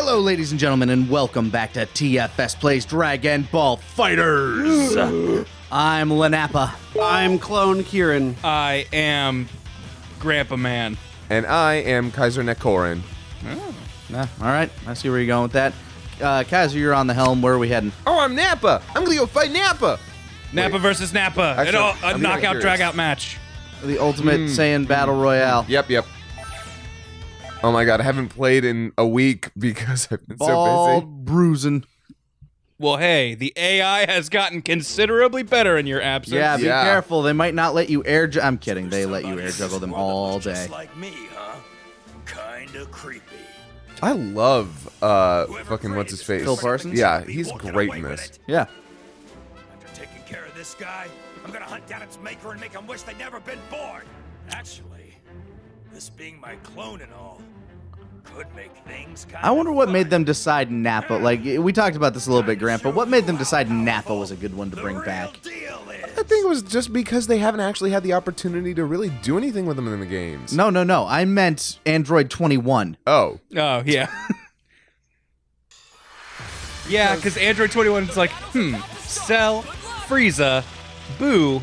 Hello, ladies and gentlemen, and welcome back to TFS Plays Dragon Ball Fighters. I'm Lanappa. I'm Clone Kieran. I am Grandpa Man. And I am Kaiser Nekorin. Oh. All right, I see where you're going with that. Kaiser, you're on the helm. Where are we heading? Oh, I'm Nappa. I'm gonna go fight Nappa. Nappa versus Nappa. Actually, A knockout, drag-out match. The ultimate Saiyan Battle Royale. Yep. Oh my god, I haven't played in a week because I've been Ball so busy. bruising. Well, hey, the AI has gotten considerably better in your absence. Yeah, be Yeah. careful. They might not let you I'm kidding. They let you air juggle them all day. Just like me, huh? Kinda creepy. I love fucking what's his face? Phil Parsons? Yeah, he's great in this. Yeah. After taking care of this guy, I'm gonna hunt down its maker and make him wish they'd never been born. Actually, this being my clone and all could make things kind I wonder what fun. made them decide Nappa. Like, we talked about this a little bit, Grandpa. What made them decide Nappa was a good one to The bring real back? deal is, I think it was just because they haven't actually had the opportunity to really do anything with them in the games. No. I meant Android 21. Oh. Oh, yeah. Yeah, because Android 21 is like, Cell, Frieza, Boo,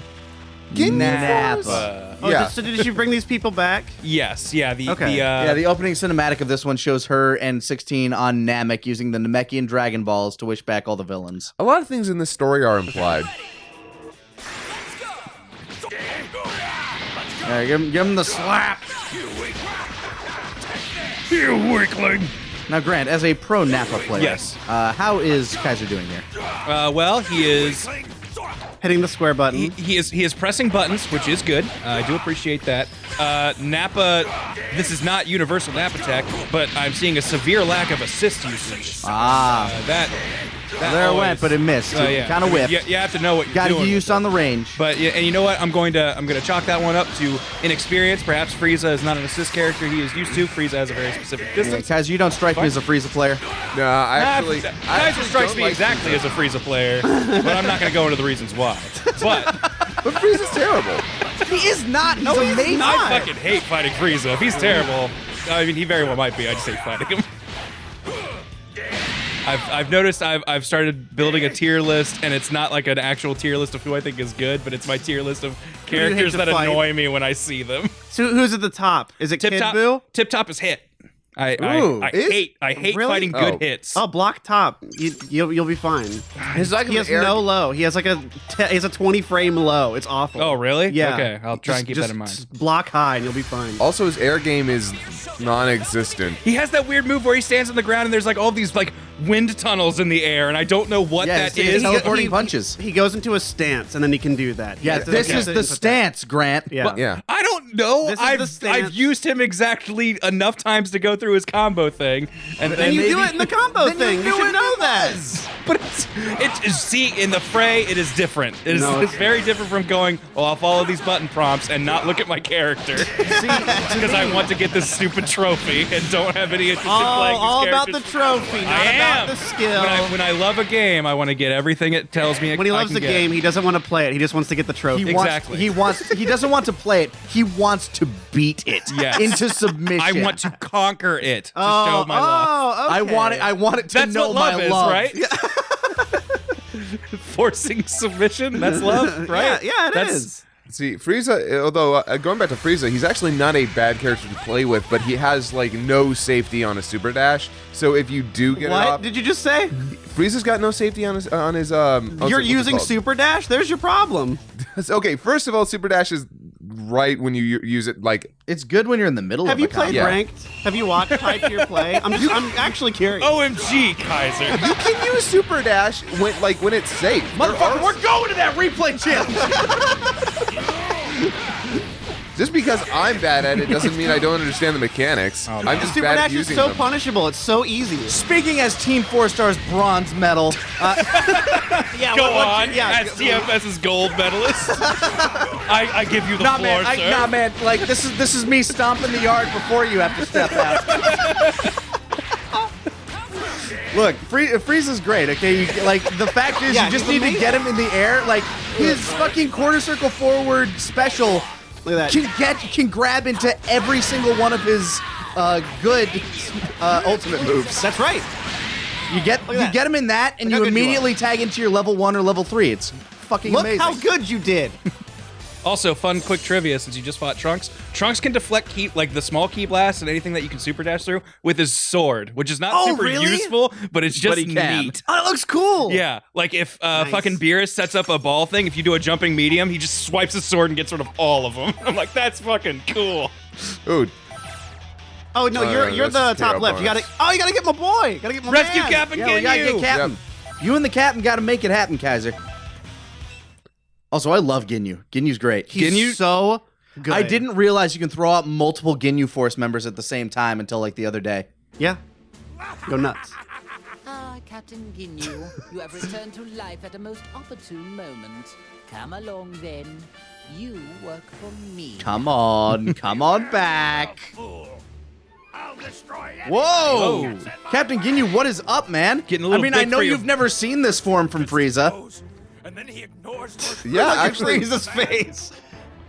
Nappa. Oh, Yeah. so did you bring these people back? yes, yeah, the The opening cinematic of this one shows her and 16 on Namek using the Namekian Dragon Balls to wish back all the villains. A lot of things in this story are implied. Yeah, give him the slap. You weakling. Now, Grant, as a pro Nappa player, Yes. How is Kaiser doing here? Well, he is Hitting the square button. he is pressing buttons, which is good. I do appreciate that. Nappa, this is not universal Nappa tech, but I'm seeing a severe lack of assist usage. That There it always- went, but it missed. yeah. Kind of whipped. You have to know what you're Got to doing. get used on the range. But yeah, and you know what? I'm going to chalk that one up to inexperience. Perhaps Frieza is not an assist character he is used to. Frieza has a very specific Yeah, distance. Kaiser, you don't strike me as a Frieza player. No, I actually Kaiser strikes don't me like exactly Frieza. as a Frieza player, but I'm not going to go into the reasons why. But But Frieza's terrible. He is not. He's amazing. I fucking hate fighting Frieza. If he's terrible, I mean, he very well might be. I just hate fighting him. I've noticed I've started building a tier list, and it's not like an actual tier list of who I think is good, but it's my tier list of you hate characters to that fight? annoy me when I see them. So who's at the top? Is it Kid Buu? Tip Top is hit. I is- hate Really? fighting good Oh. hits. Oh, block top. You'll be fine. His like He has air- no low. He has like he has a 20 frame low. It's awful. Oh, really? Yeah. Okay, I'll try and keep that in mind. Just block high and you'll be fine. Also, his air game is non-existent. He has that weird move where he stands on the ground and there's like all these like wind tunnels in the air, and I don't know what Yeah, that it's is. teleporting punches. He goes into a stance and then he can do that. Yeah, this Okay. is the stance, Grant. Yeah. Yeah. I don't know. This is the I've stance. used him exactly enough times to go through his combo thing, and Then you do maybe- it in the combo Then thing. you You do should it know in that. but it's see in the fray it is different. It is No, it's very different from going. Oh, I'll follow these button prompts and not look at my character because I want to get this stupid trophy and don't have any interest in playing these All about the characters. trophy, not I about am. the skill. When I love a game, I want to get everything it tells me. When he I loves can the get. game, he doesn't want to play it. He just wants to get the trophy. Exactly. He doesn't want to play it. He wants to beat it Yes. into submission. I want to conquer it to Oh, show my love. I want it. I want it to That's know what love my is, love. right? Forcing submission. That's love, right? Yeah, it That's, is. See, Frieza, although going back to Frieza, he's actually not a bad character to play with, but he has like no safety on his super dash. So if you do get it What off, did you just say? Frieza's got no safety on his You're using Super Dash? There's your problem. Okay, first of all, super dash is right when you use it. Like, It's good when you're in the middle Have of you a combo. played Yeah. ranked? Have you watched High Tier Play? I'm actually curious. OMG, Kaiser. you can use super dash when it's safe. Motherfucker, we're going to that replay challenge. Just because I'm bad at it doesn't mean I don't understand the mechanics. I'm just Super bad at Dash is using so them. punishable. It's so easy. Speaking as Team 4 Star's bronze medal, Yeah, Go on, Yeah, as TFS's gold medalist. I give you the nah, floor, man, sir. nah, man. Like this is me stomping the yard before you have to step out. Look, Frieza's great. Okay, like the fact is, Yeah, you just he's need to get him in the air. Like his fucking quarter circle forward special Look at that. can grab into every single one of his good ultimate moves. That's right. You get him in that, and Look how you good you immediately tag into your level 1 or level 3. It's fucking Look amazing. how good you did. Also, fun quick trivia since you just fought Trunks. Trunks can deflect the small key blast and anything that you can super dash through with his sword, which is not super really? useful, but it's just he can. neat. Oh, it looks cool. Yeah, like if Nice. fucking Beerus sets up a ball thing, if you do a jumping medium, he just swipes his sword and gets rid of all of them. I'm like, that's fucking cool. Ooh, Oh no, you're the that's top KO left. You bonus. gotta get my boy. Gotta get my Rescue man. Captain Yeah, we gotta Ginyu! get Captain. You and the Captain gotta make it happen, Kaiser. Also, I love Ginyu. Ginyu's great. He's so good. I didn't realize you can throw out multiple Ginyu Force members at the same time until like the other day. Yeah. Go nuts. Ah, Captain Ginyu, you have returned to life at a most opportune moment. Come along then. You work for me. Come on back. Fool. I'll destroy Whoa! Whoa. Captain Ginyu, what is up, man? Getting a little I mean, I big know for your- you've never seen this form from Frieza. And then he ignores my yeah, Look at actually, Frieza's face.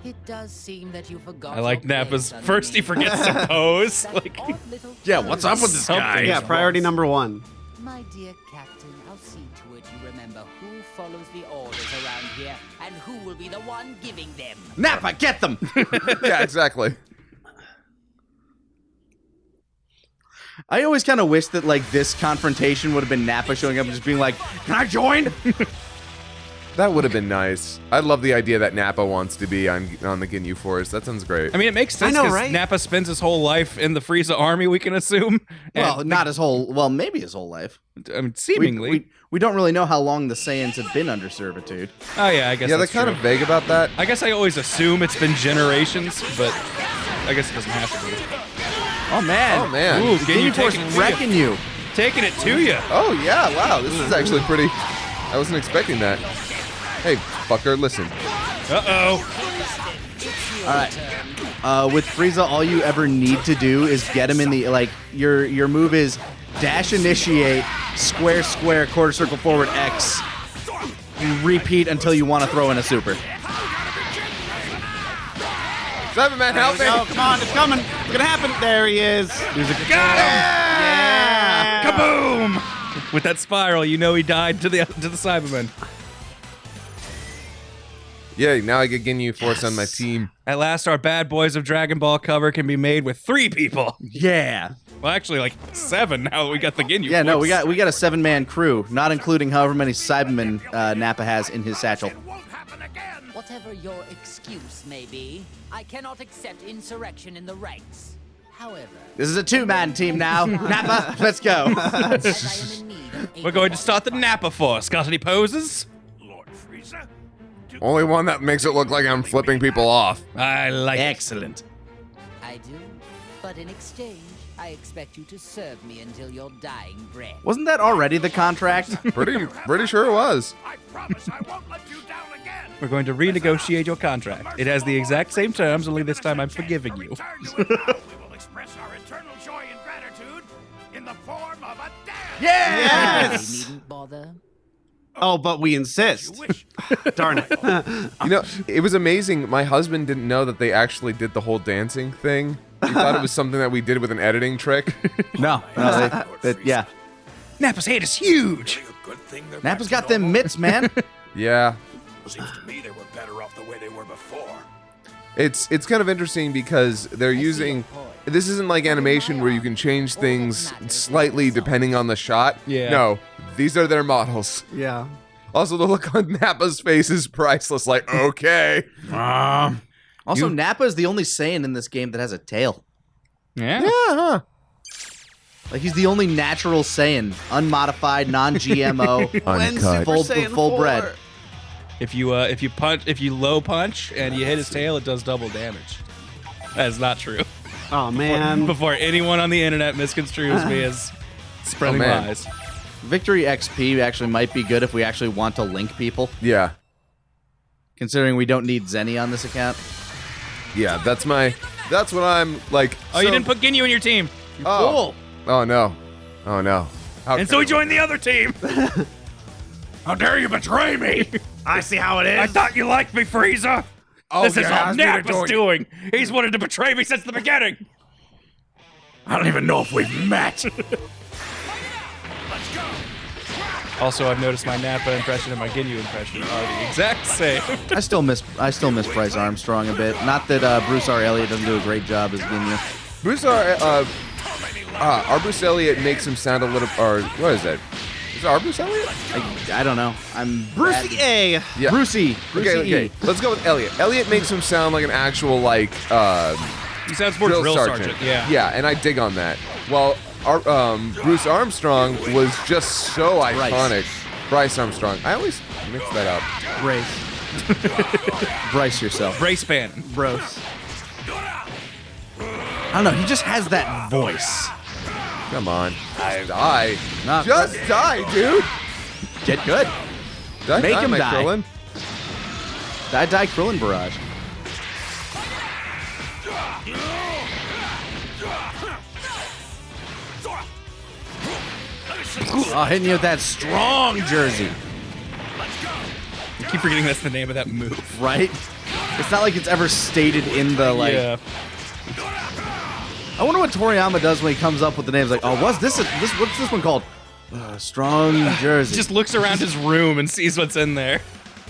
It does seem that you forgot. I like your Nappa's place first he underneath forgets to pose. that Like, odd little Yeah, what's up with this guy? Something. Yeah, priority number 1. My dear Captain, I'll see to it you remember who follows the orders around here and who will be the one giving them. Nappa, get them! yeah, exactly. I always kind of wish that like this confrontation would have been Nappa showing up and just being like, "Can I join?" That would have been nice. I love the idea that Nappa wants to be on the Ginyu Force. That sounds great. I mean, it makes sense I know, because right? Nappa spends his whole life in the Frieza army, we can assume. Well, And, not his whole. Well, maybe his whole life. I mean, seemingly. We don't really know how long the Saiyans have been under servitude. Oh, yeah, I guess yeah, they're that's kind true. of vague about that. I guess I always assume it's been generations, but I guess it doesn't have to be. Oh man! Oh, man. Ooh, Ginyu Ginyu Force taking it to wrecking you. Taking it to you. Oh yeah, wow, this is actually pretty. I wasn't expecting that. Hey, fucker, listen. Uh-oh. All right. With Frieza, all you ever need to do is get him in the like. Your move is dash, initiate, square, square, quarter circle, forward, X. You repeat until you want to throw in a super. Cyberman, help me! Oh, come on, it's coming. It's gonna happen. There he is. Got him! Yeah. Kaboom! With that spiral, you know he died to the Cyberman. Yeah, now I get Ginyu Force on my team. At last, our Bad Boys of Dragon Ball cover can be made with 3 people. Yeah. Well, actually, like 7 now that we got the Ginyu. Yeah. No, Force. we got a 7-man crew, not including however many Cybermen Nappa has in his satchel. It won't happen again. Whatever your excuse may be, I cannot accept insurrection in the ranks. However, This is a 2-man team now. Nappa, let's go. as I am in need of We're going to start the Nappa Force. Got any poses? Lord Frieza? Do Only one that makes it look like I'm flipping people off. I like it. Excellent. I do, but in exchange, I expect you to serve me until your dying breath. Wasn't that already the contract? Pretty sure it was. I promise I won't let you down again. We're going to renegotiate your contract. It has the exact same terms, only this time I'm forgiving you. We will express our eternal joy and gratitude in the form of a dance. Yeah. You Yes. needn't bother. Oh, but we insist. Wish. Darn it. You know, it was amazing. My husband didn't know that they actually did the whole dancing thing. He thought it was something that we did with an editing trick. No. Yeah. Nappa's head is huge. A good thing they're Nappa's back got to them normal. mitts, man. Yeah. Seems to me they were better off the way they were before. It's kind of interesting because they're using... This isn't like animation where you can change things slightly depending on the shot. Yeah. No, these are their models. Yeah. Also, the look on Nappa's face is priceless. Like, okay. Also, Nappa is the only Saiyan in this game that has a tail. Yeah. Yeah, huh? Like, he's the only natural Saiyan, unmodified, non-GMO. Uncut. Full bred. If you low punch and you hit his tail, it does double damage. That is not true. Oh, man. Before anyone on the internet misconstrues me as spreading Oh, man. lies. Victory XP actually might be good if we actually want to link people, Yeah. considering we don't need Zenny on this account. Yeah, that's what I'm like. Oh, you didn't put Ginyu in your team. Oh. Oh, no. Oh, no. How And so he terrible. joined the other team. How dare you betray me? I see how it is. I thought you liked me, Frieza. Oh, This is yeah, all ask me to Nappa's join. doing. He's wanted to betray me since the beginning. I don't even know if we've met. Also, I've noticed my Nappa impression and my Ginyu impression are the exact same. I still miss Bryce Armstrong a bit. Not that Bruce R. Elliott doesn't do a great job as Ginyu. Our Bruce Elliott makes him sound a little. Or what is that? Is it our Bruce Elliott? I don't know. I'm Brucey A. Yeah. Brucey. Okay. E. Let's go with Elliott. Elliott makes him sound like an actual like. He sounds more drill sergeant. Yeah. Yeah, and I dig on that. Well, our, Bruce Armstrong was just so iconic. Bryce Armstrong. I always mix that up. Brace. Brace yourself. Brace band. Bros. I don't know. He just has that voice. Come on. Die. Nah, Just die, dude. Get good. Make him my die. Krillin. Die Krillin barrage. Oh, hitting you with that strong jersey. I keep forgetting that's the name of that move. Right? It's not like it's ever stated in the, like... Yeah. I wonder what Toriyama does when he comes up with the names. Like, oh, what's this one called? Strong jersey. Just looks around his room and sees what's in there.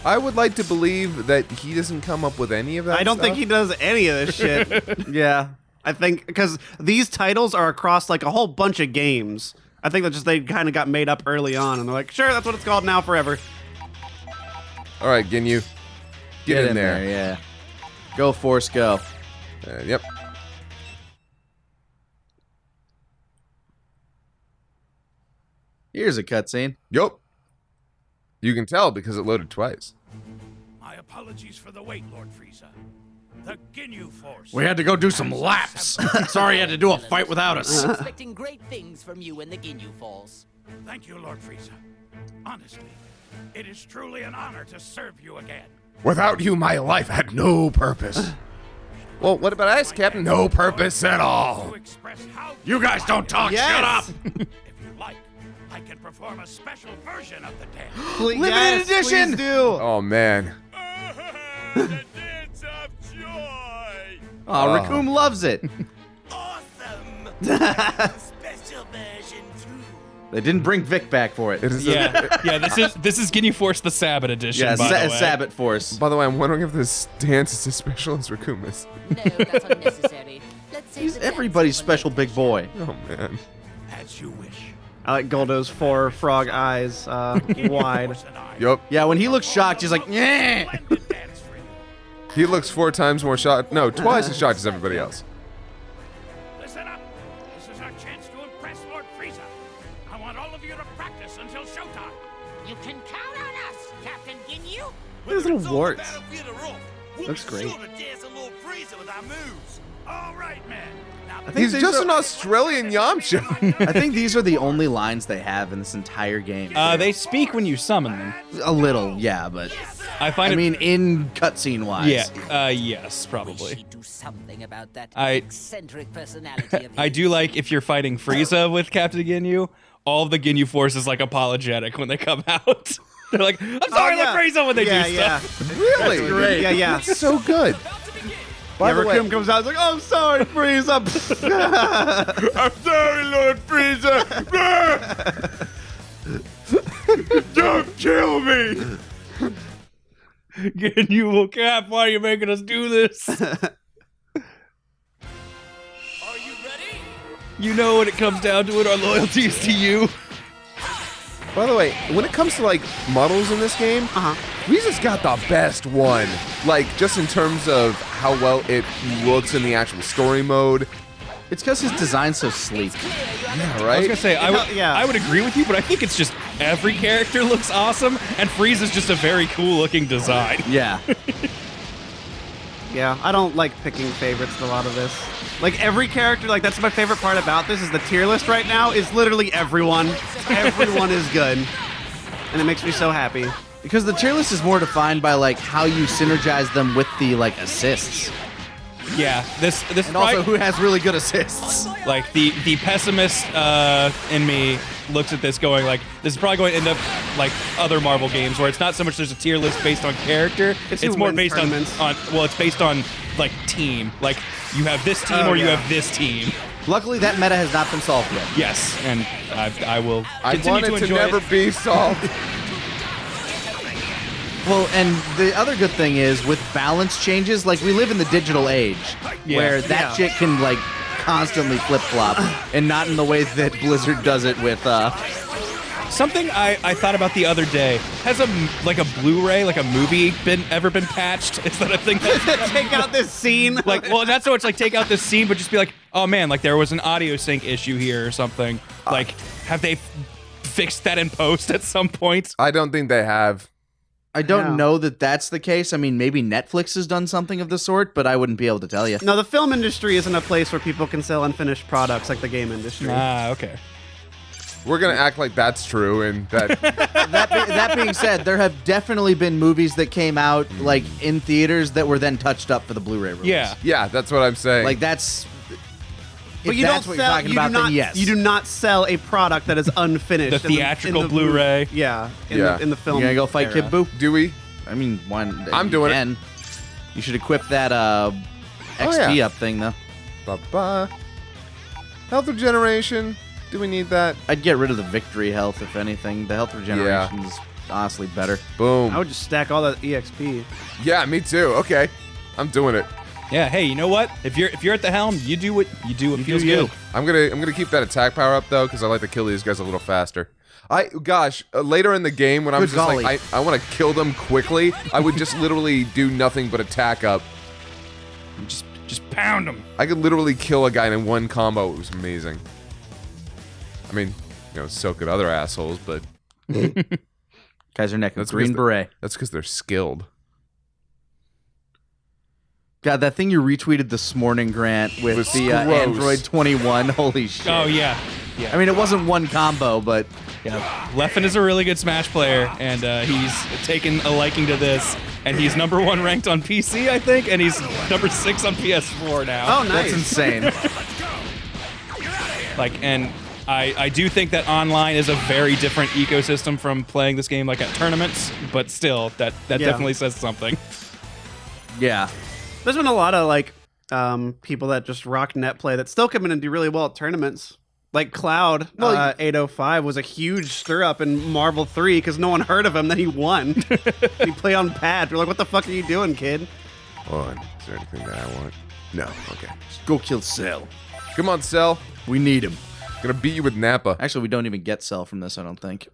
I would like to believe that he doesn't come up with any of that. I don't think stuff. he does any of this shit. Yeah. I think because these titles are across like a whole bunch of games. I think that just they kind of got made up early on, and they're like, sure, that's what it's called now forever. All right, Ginyu. Get in there. Yeah. Go, Force, go. Yep. Here's a cutscene. Yup. You can tell because it loaded twice. My apologies for the wait, Lord Frieza. The Ginyu Force. We had to go do some laps. Sorry you had to do a fight without us. I'm expecting great things from you in the Ginyu Falls. Thank you, Lord Frieza. Honestly, it is truly an honor to serve you again. Without you, my life had no purpose. Well, what about us, Captain? No purpose at all. To express how You guys don't talk. Yes. Shut up. if you like, I can perform a special version of the dance. Please, Limited edition. Please do. Oh, man. The dance of joy. Oh, Raccoon loves it. Awesome. Special version too. They didn't bring Vic back for it. It is Yeah. This is Ginyu Force the Sabbath edition. Yeah, by the way. Sabbath Force. By the way, I'm wondering if this dance is as special as Rakuma's. No, that's unnecessary. Let's save He's the dance everybody's for special later. big boy. Oh, man. As you wish. I like Goldo's 4 frog eyes wide. Force and I Yup. Yeah, when he looks shocked, he's like, yeah. splendid dance for you. He looks 4 times more shocked. No, twice as shocked as everybody else. Listen up. This is our chance to impress Lord Frieza. I want all of you to practice until showtime. You can count on us, Captain Ginyu. His little warts. Looks great. All right, man. Now He's just an Australian Yamcha. I think these are the only lines they have in this entire game. They speak when you summon them. A little, yeah, but I find I it. mean, in cutscene wise. Yeah. Yes, We probably. should do something about that I- eccentric personality of I do like if you're fighting Frieza with Captain Ginyu, all of the Ginyu Force is like apologetic when they come out. They're like, I'm sorry, yeah. Lord Frieza when they yeah, do yeah. stuff. Really? That's great. Yeah, yeah. That's so good. By the way, Raccoon comes out, he's like, oh, I'm sorry, Frieza. I'm sorry, Lord Frieza. Don't kill me. Ginyu will Cap, why are you making us do this? are you ready? You know when it comes down to it, our loyalty is to you. By the way, when it comes to like models in this game, Frieza's got the best one. Like just in terms of how well it looks in the actual story mode. It's because his design's so sleek. Yeah, I was right? gonna say, Yeah. I would agree with you, but I think it's just every character looks awesome, and Frieza's just a very cool looking design. Yeah. Yeah, I don't like picking favorites in a lot of this. Like every character, like that's my favorite part about this is the tier list right now is literally everyone. Everyone is good. And it makes me so happy. Because the tier list is more defined by like how you synergize them with the like assists. Yeah, this And also who has really good assists. like the pessimist in me looks at this going like, this is probably going to end up like other Marvel games where it's not so much there's a tier list based on character, It's it's who more wins based tournaments. on well, it's based on like team. Like you have this team or you have this team. Luckily, that meta has not been solved yet. Yes, and I will I continue want to it to enjoy never it. be solved. Well, and the other good thing is with balance changes, like we live in the digital age Yeah. where that shit can like constantly flip flop, and not in the way that Blizzard does it with. Something I thought about the other day. Has a Blu-ray, like a movie, ever been patched? Is that a thing? Take out this scene. Like, well, not so much like take out this scene, but just be like, oh man, like there was an audio sync issue here or something. Like, have they fixed that in post at some point? I don't think they have. I don't know that that's the case. I mean, maybe Netflix has done something of the sort, but I wouldn't be able to tell you. No, the film industry isn't a place where people can sell unfinished products like the game industry. Ah, okay. We're gonna act like that's true, and that That being said, there have definitely been movies that came out like in theaters that were then touched up for the Blu-ray release. Yeah. yeah, that's what I'm saying. Like that's. But If you that's don't what sell. you're talking You about, do not. then yes. You do not sell a product that is unfinished. The theatrical Blu-ray. Yeah. Yeah. In the film. You gonna go fight era. Kid Buu? do we? I mean, one. I'm doing it. it. You should equip that XP up thing though. Ba-ba. Health regeneration. Do we need that? I'd get rid of the victory health if anything. The health regeneration is honestly better. Boom. I would just stack all that EXP. Yeah, me too. Okay, I'm doing it. Yeah. Hey, you know what? If you're at the helm, you do what you do. What feels good. I'm gonna keep that attack power up though, because I like to kill these guys a little faster. Later in the game when I'm Good just golly. like I want to kill them quickly, I would just literally do nothing but attack up. Just pound them. I could literally kill a guy in one combo. It was amazing. I mean, so could other assholes, but Kaiser Neck, That's Green because Beret. that's because they're skilled. God, that thing you retweeted this morning, Grant, with Was the gross. Android 21. Holy shit. Oh yeah. Yeah. I mean, it wasn't one combo, but Yeah, Leffen is a really good Smash player, and he's taken a liking to this. And he's #1 ranked on PC, I think, and he's #6 on PS4 now. Oh, nice. that's insane. Like, and I do think that online is a very different ecosystem from playing this game like at tournaments, but still, that definitely says something. Yeah. There's been a lot of like people that just rock net play that still come in and do really well at tournaments. Like Cloud, 805 was a huge stir up in Marvel 3 because no one heard of him. Then he won. He played on pad. We're like, what the fuck are you doing, kid? Hold on. Is there anything that I want? No. Okay. Go kill Cell. Come on, Cell. We need him. Gonna beat you with Nappa. Actually, we don't even get Cell from this, I don't think.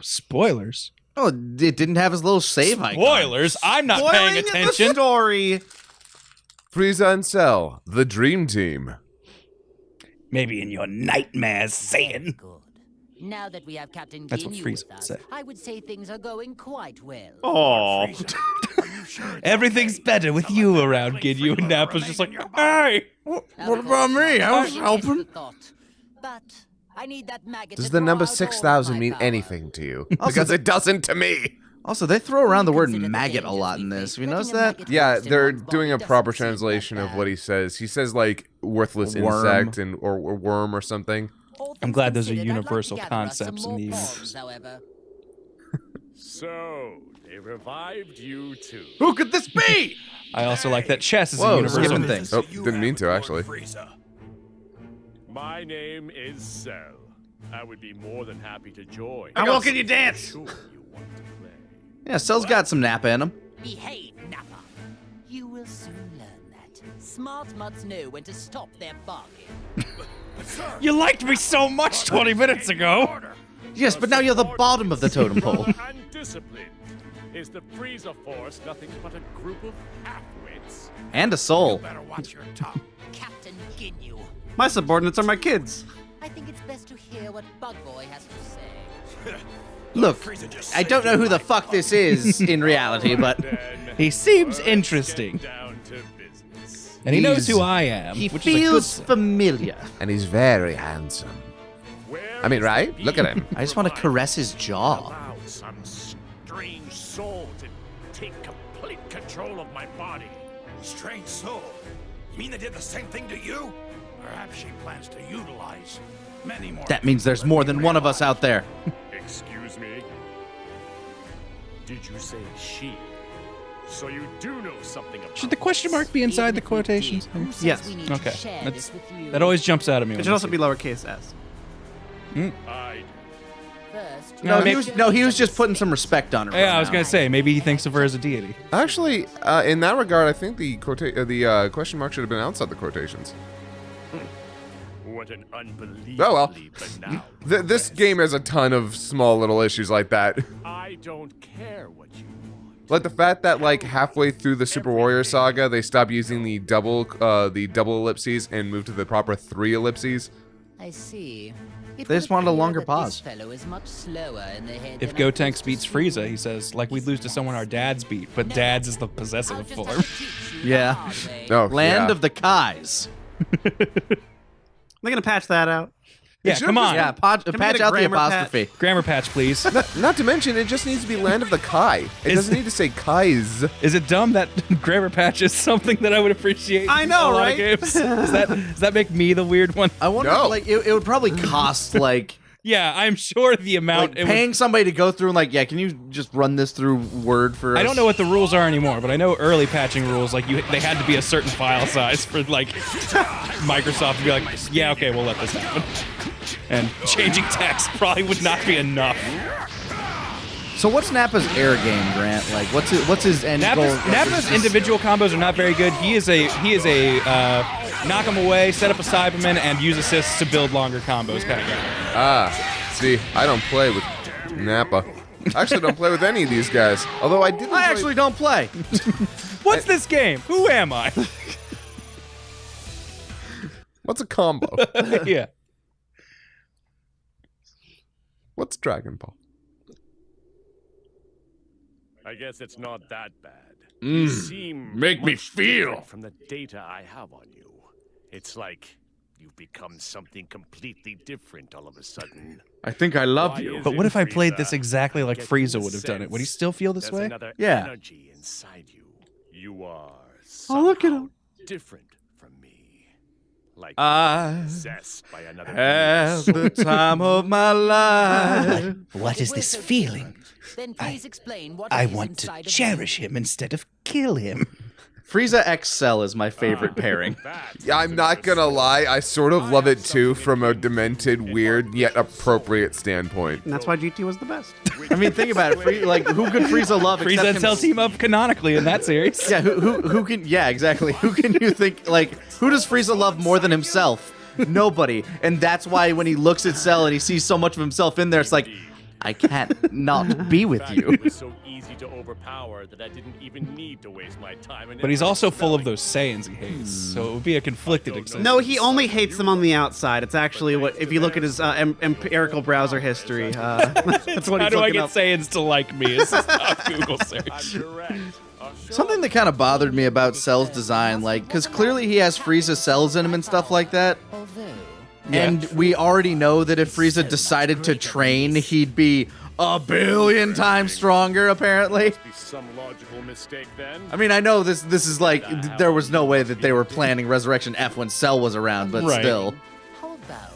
Spoilers. Oh, it didn't have his little save icon. Spoilers? I'm not paying Spoiling attention. the story. Frieza and Cell, the dream team. Maybe in your nightmares, Saiyan. Good. Now that we have Captain That's what Ginyu Frieza with would us, say. I would say things are going quite well. Oh. Everything's better with you around, Ginyu. And Nappa's just like, hey! What about me? I was helping. But I need that maggot. Does to the draw number out all 6,000 my mean power. anything to you? Also, Because it doesn't to me. Also, they throw around the word Consider the maggot a dangers lot we in face. this. Have you Letting noticed a that? maggot Yeah, rest in they're one's doing a body proper doesn't seem that translation of bad. what he says. He says like worthless Worm. insect and or worm or something. All things I'm glad those are considered, I'd like to universal gather us some concepts in more these. pawns, however. So, they revived you too. Who could this be? I also like that chess is Whoa, a universal skipping thing. things. Oh, didn't mean to, actually. Frieza. My name is Cell. I would be more than happy to join. How well can you dance? Sure you want to play. Yeah, Cell's got some Nappa in him. Behave, Nappa. You will soon learn that. Smart mutts know when to stop their barking. You liked me so much 20 minutes ago. Yes, but now you're the bottom of the totem pole. And discipline. Is the Frieza Force nothing but a group of half-wits? And a soul. Better watch your tongue. Captain Ginyu. My subordinates are my kids. I think it's best to hear what Bug Boy has to say. Look, Frieza just I said don't know you who the might fuck this is in reality, but Then He seems let's interesting. get down to business. And he knows He's- who I am. he which is a good feels thing. familiar. And he's very handsome. Where I mean, is right? the Look at being him. I just want to provided? caress his jaw. Allow some strange soul to take complete control of my body. Strange soul? You mean they did the same thing to you? Perhaps she plans to utilize many more. That means there's more than one of us out there. Excuse me? Did you say she? So you do know something about Should the question mark be inside the quotations? Yes. Okay. That always jumps out at me. It should also be lowercase s. I First, No, He was just putting some respect on her. Yeah, I was gonna say maybe he thinks of her as a deity. Actually, in that regard, I think the question mark should have been outside the quotations. What an unbelievably Oh, well. banal This game has a ton of small little issues like that. I don't care what you want. Like the fact that like halfway through the Super Warrior Saga, they stopped using the double ellipses and moved to the proper 3 ellipses. I see. It They just would wanted a appear longer that pause. This fellow is much slower in the head If than I Gotenks thought beats he would Frieza, he says, like we'd lose to someone our dads beat, but dads is the possessive I'll just form. have to teach you Yeah. the hard way. Oh, Land yeah. of the Kais. They're gonna patch that out. Yeah, should've come on. Yeah, patch get out a the grammar patch? apostrophe. Grammar patch, please. Not to mention, it just needs to be Land of the Kai. It Is- doesn't need to say Kais. Is it dumb that grammar patch is something that I would appreciate? I know, in a lot right? Of games? Does that make me the weird one? I wonder, No. like, it would probably cost like. Yeah, I'm sure the amount. Like paying somebody to go through and like, yeah, can you just run this through Word for us? I don't know what the rules are anymore, but I know early patching rules, like they had to be a certain file size for like Microsoft to be like, yeah, okay, we'll let this happen. And changing text probably would not be enough. So what's Nappa's air game, Grant? Like, what's his end goal? Nappa's individual combos are not very good. He is a knock him away, set up a Cyberman, and use assists to build longer combos kind of guy. See, I don't play with Nappa. I actually don't play with any of these guys. Although I did. I actually don't play. What's this game? Who am I? What's a combo? Yeah. What's Dragon Ball? I guess it's not that bad. You seem make me much feel. different from the data I have on you. It's like you've become something completely different all of a sudden. I think I love Why you. is But what it, if I played Frieza? this exactly like Get Frieza the would have done it? Would he sense still feel this there's way? another Yeah. energy inside you. You are Oh, look at somehow him. different from me. Like I possessed by another had being's the soul. time of my life. What is this feeling? Then please explain what I it is want to inside of cherish him instead of kill him. Frieza X Cell is my favorite pairing. That's Yeah, I'm not gonna lie. I sort of love it too from a demented, weird, yet appropriate standpoint. And that's why GT was the best. I mean, think about it. Like, who could Frieza love? Frieza except and Cell him- team up canonically in that series. Yeah, who can? Yeah, exactly. Who can you think? Like, who does Frieza love more than himself? Nobody. And that's why when he looks at Cell and he sees so much of himself in there, it's like, I can't not be with fact, you. It was so easy to overpower that I didn't even need to waste my time. But he's also full of those Saiyans he hates, so it would be a conflicted existence. No, he only hates them on the outside. It's actually what, if you look at his empirical browser history, that's what How he's do I looking get up. Saiyans to like me? It's a tough Google I'm search. correct. Something that kind of bothered me about Cell's design, like, because clearly he has Frieza cells in him and stuff like that. Although, And we already know that if Frieza decided to train, he'd be a billion times stronger, apparently. Be some logical mistake then. I mean, I know this is like, there was no way that they were planning Resurrection F when Cell was around, but Right. still. how about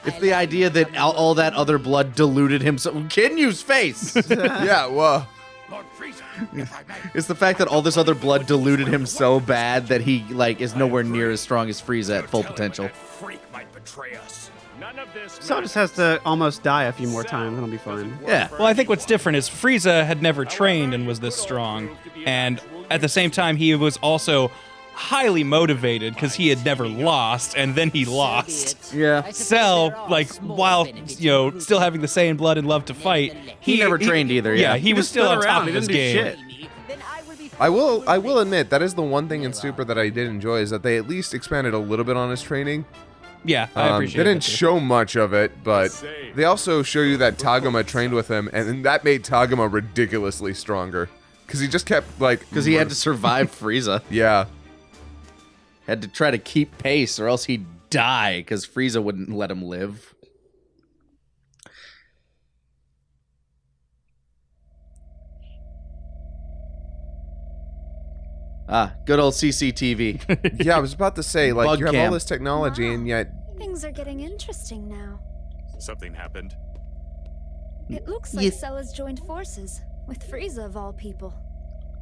It's the idea that all that other blood diluted him so... Kinyu's face! Yeah, well, Lord Frieza, if I may. It's the fact that all this other blood diluted him so bad that he, like, is nowhere near as strong as Frieza at full Tell him potential. that freak might betray us. None of this. Cell just has to almost die a few more times, and he'll be fine. Yeah. Well, I think what's different is Frieza had never trained and was this strong, and at the same time he was also highly motivated because he had never lost, and then he lost. Yeah. Cell, like, while, you know, still having the Saiyan blood and love to fight, He never trained either, yeah. he was just still stood on around, top he of his didn't do game. shit. Then I will be I will admit that is the one thing in Super that I did enjoy is that they at least expanded a little bit on his training. Yeah, I appreciate They didn't that too. show much of it, but they also show you that Tagoma trained with him, and that made Tagoma ridiculously stronger. Because he just kept, like... Because he had to survive Frieza. Yeah. Had to try to keep pace or else he'd die because Frieza wouldn't let him live. Ah, good old CCTV. Yeah, I was about to say, like, Bug you have cam. all this technology, and yet... Things are getting interesting now. Something happened. It looks like Cell has joined forces with Frieza of all people.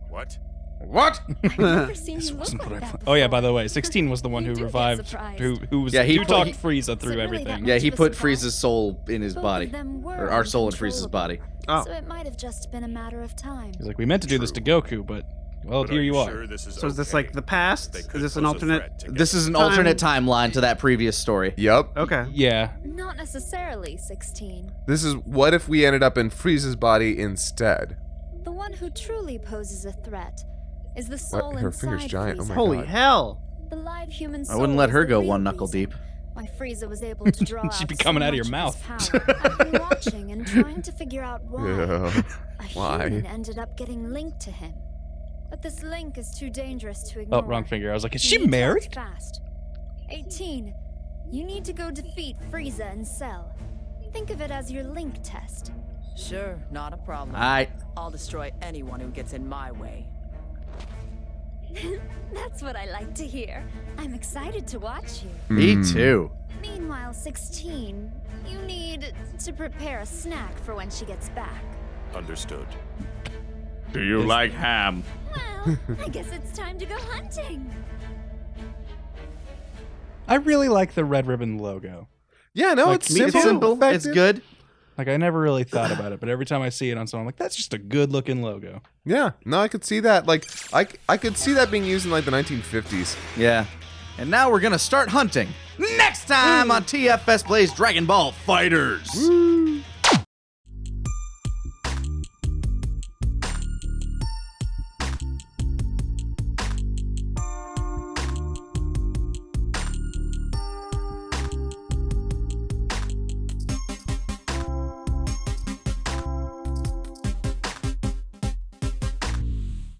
What? What? I've never seen you look Wasn't like what I that pla- Oh yeah, before. by the way, 16 was the one You who do get revived, surprised. who was Yeah, he who put- talked he- Frieza Is it through really everything. that Yeah, much he of a put surprise? Frieza's soul in his Both body. of them were Or our soul in Frieza's uncontrollable. body. Oh. So it might have just been a matter of time. He's like, we meant to do this to Goku, but well, here you are. Sure this is So is this okay? like the past? They Is could this an pose a alternate? threat to This is an Time- alternate timeline to that previous story. Yup. Okay. Yeah, Not necessarily 16. This is what if we ended up in Frieza's body instead? The one who truly poses a threat is the soul Her inside finger's giant. Oh Frieza. my Holy god. hell! The live human I soul wouldn't let is her the go real one knuckle reason deep. why Frieza was able to draw She'd out be so coming out of your much mouth. his power. I've been watching and trying to figure out why. Yeah. A Why? human ended up getting linked to him. But this link is too dangerous to ignore. oh, wrong finger. I was like, is You she need to act married? Fast. 18. You need to go defeat Frieza and Cell. Think of it as your link test. Sure, not a problem. Alright. I'll destroy anyone who gets in my way. That's what I like to hear. I'm excited to watch you. Me too. Meanwhile, 16, you need to prepare a snack for when she gets back. Understood. Do you like ham? Well, I guess it's time to go hunting. I really like the red ribbon logo. Yeah, no, Like, it's me simple. too. Simple. It's effective. good. Like I never really thought about it, but every time I see it on someone, I'm like, that's just a good looking logo. Yeah, no, I could see that. Like, I could see that being used in like the 1950s. Yeah. And now we're gonna start hunting. Next time on TFS Plays Dragon Ball Fighters.